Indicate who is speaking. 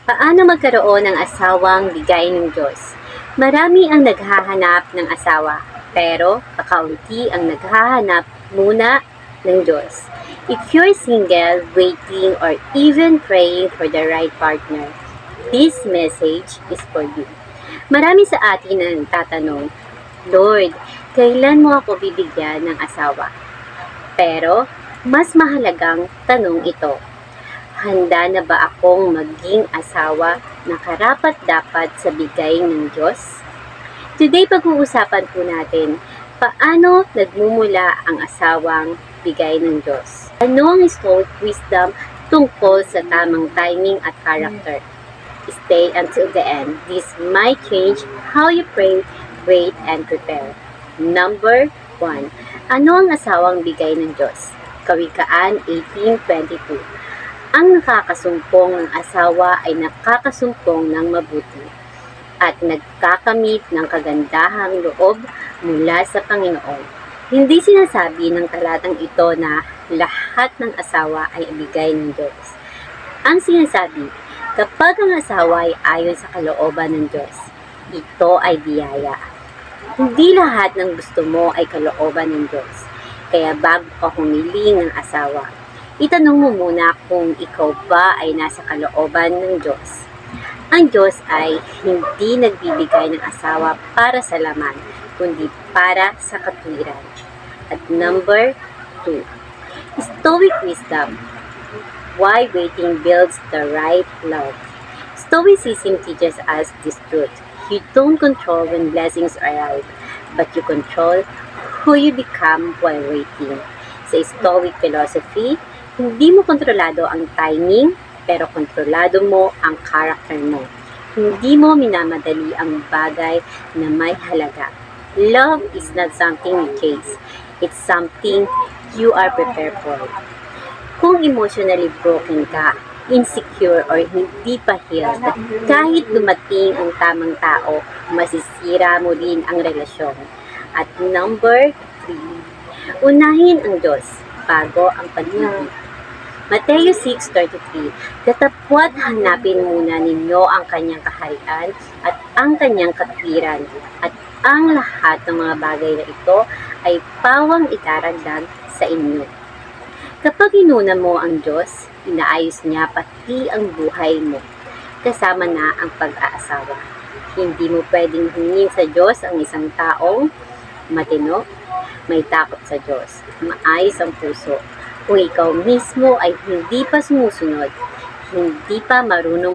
Speaker 1: Paano magkaroon ng asawang bigay ng Diyos? Marami ang naghahanap ng asawa, pero kakaunti ang naghahanap muna ng Diyos. If you're single, waiting, or even praying for the right partner, this message is for you. Marami sa atin ang nagtatanong, Lord, kailan mo ako bibigyan ng asawa? Pero, mas mahalagang tanong ito, handa na ba akong maging asawa na karapat-dapat sa bigay ng Diyos? Today, pag-uusapan po natin, paano nagmumula ang asawang bigay ng Diyos? Ano ang stoic wisdom tungkol sa tamang timing at character? Stay until the end. This might change how you pray, wait, and prepare. Number 1. Ano ang asawang bigay ng Diyos? Kawikaan 18:22. Ang nakakasumpong ng asawa ay nakakasumpong ng mabuti at nagkakamit ng kagandahang loob mula sa Panginoon. Hindi sinasabi ng talatang ito na lahat ng asawa ay ibigay ng Diyos. Ang sinasabi, kapag ang asawa ay ayon sa kalooban ng Diyos, ito ay biyaya. Hindi lahat ng gusto mo ay kalooban ng Diyos. Kaya bago ka humiling ng asawa, itanong mo muna kung ikaw ba ay nasa kalooban ng Diyos. Ang Diyos ay hindi nagbibigay ng asawa para sa laman, kundi para sa katwiran. At number 2, stoic wisdom. Why waiting builds the right love. Stoicism teaches us this truth. You don't control when blessings arrive, but you control who you become while waiting. Sa Stoic philosophy, hindi mo kontrolado ang timing, pero kontrolado mo ang character mo. Hindi mo minamadali ang bagay na may halaga. Love is not something you chase. It's something you are prepared for. Kung emotionally broken ka, insecure or hindi pa healed, kahit dumating ang tamang tao, masisira mo din ang relasyon. At number 3, unahin ang Diyos bago ang pag-ibig. Mateo 6:33, datapwat hanapin muna ninyo ang kanyang kaharian at ang kanyang katwiran, at ang lahat ng mga bagay na ito ay pawang idaragdag sa inyo. Kapag inuna mo ang Diyos, inaayos niya pati ang buhay mo, kasama na ang pag-aasawa. Hindi mo pwedeng hingin sa Diyos ang isang taong matino, may takot sa Diyos, maayos ang puso. Kung ikaw mismo ay hindi pa sumusunod, hindi pa marunong